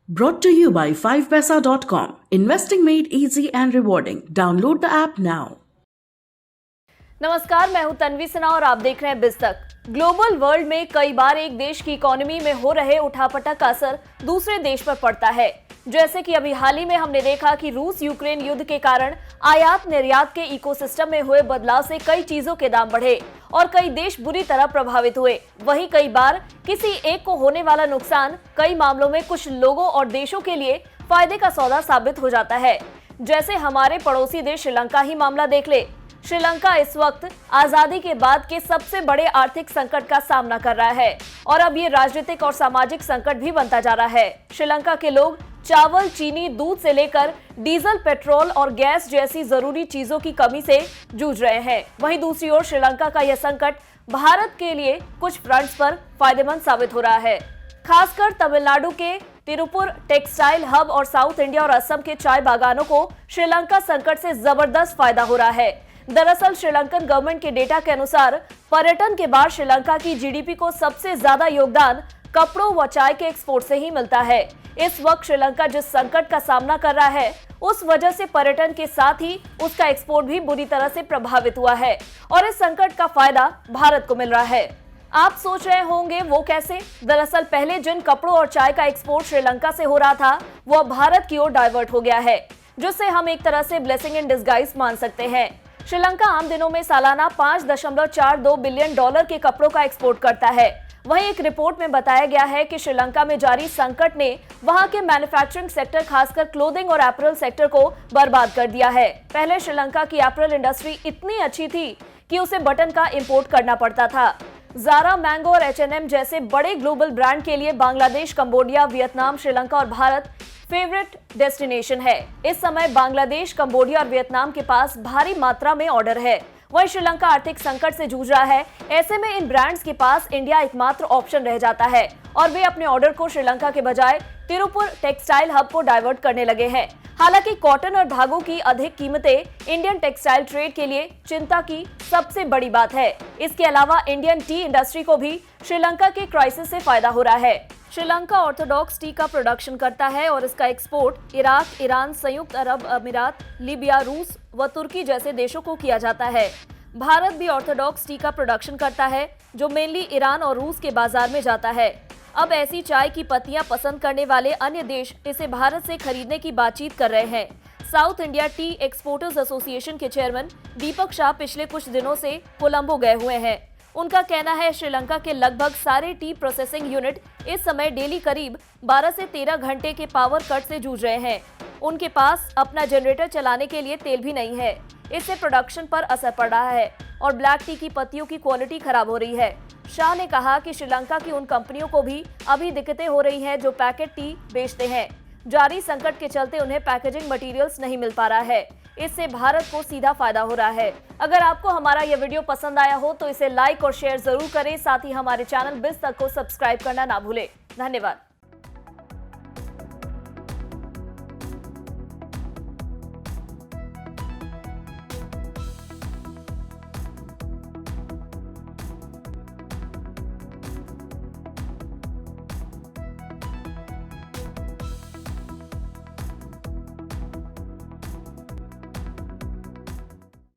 Brought to you by 5paisa.com. Investing made easy and rewarding. Download the app now. नमस्कार, मैं हूं तन्वी सिन्हा और आप देख रहे हैं बिज तक। ग्लोबल वर्ल्ड में कई बार एक देश की इकोनॉमी में हो रहे उठापटक का असर दूसरे देश पर पड़ता है। जैसे कि अभी हाल ही में हमने देखा कि रूस यूक्रेन युद्ध के कारण आयात निर्यात के इकोसिस्टम में हुए बदलाव से कई चीजों के दाम बढ़े और कई देश बुरी तरह प्रभावित हुए। वहीं कई बार किसी एक को होने वाला नुकसान कई मामलों में कुछ लोगों और देशों के लिए फायदे का सौदा साबित हो जाता है। जैसे हमारे पड़ोसी देश श्रीलंका ही मामला देख ले। श्रीलंका इस वक्त आजादी के बाद के सबसे बड़े आर्थिक संकट का सामना कर रहा है और अब ये राजनीतिक और सामाजिक संकट भी बनता जा रहा है। श्रीलंका के लोग चावल, चीनी, दूध से लेकर डीजल, पेट्रोल और गैस जैसी जरूरी चीजों की कमी से जूझ रहे हैं। वहीं दूसरी ओर श्रीलंका का यह संकट भारत के लिए कुछ फ्रंट्स पर फायदेमंद साबित हो रहा है। खासकर तमिलनाडु के तिरुपुर टेक्सटाइल हब और साउथ इंडिया और असम के चाय बागानों को श्रीलंका संकट से जबरदस्त फायदा हो रहा है। दरअसल श्रीलंकन गवर्नमेंट के डेटा के अनुसार पर्यटन के बाद श्रीलंका की जीडीपी को सबसे ज्यादा योगदान कपड़ों व चाय के एक्सपोर्ट से ही मिलता है। इस वक्त श्रीलंका जिस संकट का सामना कर रहा है उस वजह से पर्यटन के साथ ही उसका एक्सपोर्ट भी बुरी तरह से प्रभावित हुआ है और इस संकट का फायदा भारत को मिल रहा है। आप सोच रहे होंगे वो कैसे? दरअसल पहले जिन कपड़ों और चाय का एक्सपोर्ट श्रीलंका से हो रहा था वो अब भारत की ओर डाइवर्ट हो गया है, जिससे हम एक तरह से ब्लेसिंग इन डिस्गाइज मान सकते हैं। श्रीलंका आम दिनों में सालाना 5.42 बिलियन डॉलर के कपड़ों का एक्सपोर्ट करता है। वहीं एक रिपोर्ट में बताया गया है कि श्रीलंका में जारी संकट ने वहां के मैन्युफैक्चरिंग सेक्टर, खासकर क्लोथिंग और एपरल सेक्टर को बर्बाद कर दिया है। पहले श्रीलंका की एपरल इंडस्ट्री इतनी अच्छी थी कि उसे बटन का इंपोर्ट करना पड़ता था। ज़ारा, मैंगो और H&M जैसे बड़े ग्लोबल ब्रांड के लिए बांग्लादेश, कंबोडिया, वियतनाम, श्रीलंका और भारत फेवरेट डेस्टिनेशन है। इस समय बांग्लादेश, कंबोडिया और वियतनाम के पास भारी मात्रा में ऑर्डर है। वहीं श्रीलंका आर्थिक संकट से जूझ रहा है। ऐसे में इन ब्रांड्स के पास इंडिया एकमात्र ऑप्शन रह जाता है और वे अपने ऑर्डर को श्रीलंका के बजाय तिरुपुर टेक्सटाइल हब को डाइवर्ट करने लगे हैं। हालांकि कॉटन और धागों की अधिक कीमतें इंडियन टेक्सटाइल ट्रेड के लिए चिंता की सबसे बड़ी बात है। इसके अलावा इंडियन टी इंडस्ट्री को भी श्रीलंका के क्राइसिस से फायदा हो रहा है। श्रीलंका ऑर्थोडॉक्स टी का प्रोडक्शन करता है और इसका एक्सपोर्ट इराक, ईरान, संयुक्त अरब अमीरात, लीबिया, रूस व तुर्की जैसे देशों को किया जाता है। भारत भी ऑर्थोडॉक्स टी का प्रोडक्शन करता है जो मेनली ईरान और रूस के बाजार में जाता है। अब ऐसी चाय की पत्तियां पसंद करने वाले अन्य देश इसे भारत से खरीदने की बातचीत कर रहे हैं। South India T exporters association के चेयरमैन दीपक शाह पिछले कुछ दिनों से कोलंबो गए हुए हैं। उनका कहना है श्रीलंका के लगभग सारे टी प्रोसेसिंग यूनिट इस समय डेली करीब 12 से 13 घंटे के पावर कट से जूझ रहे हैं। उनके पास अपना जनरेटर चलाने के लिए तेल भी नहीं है। इससे प्रोडक्शन पर असर पड़ रहा है और ब्लैक टी की पत्तियों की क्वालिटी खराब हो रही है। शाह ने कहा कि श्रीलंका की उन कंपनियों को भी अभी दिक्कतें हो रही हैं जो पैकेट टी बेचते हैं। जारी संकट के चलते उन्हें पैकेजिंग मटेरियल्स नहीं मिल पा रहा है। इससे भारत को सीधा फायदा हो रहा है। अगर आपको हमारा यह वीडियो पसंद आया हो तो इसे लाइक और शेयर जरूर करें। साथ ही हमारे चैनल बिज तक को सब्सक्राइब करना ना भूलें। धन्यवाद।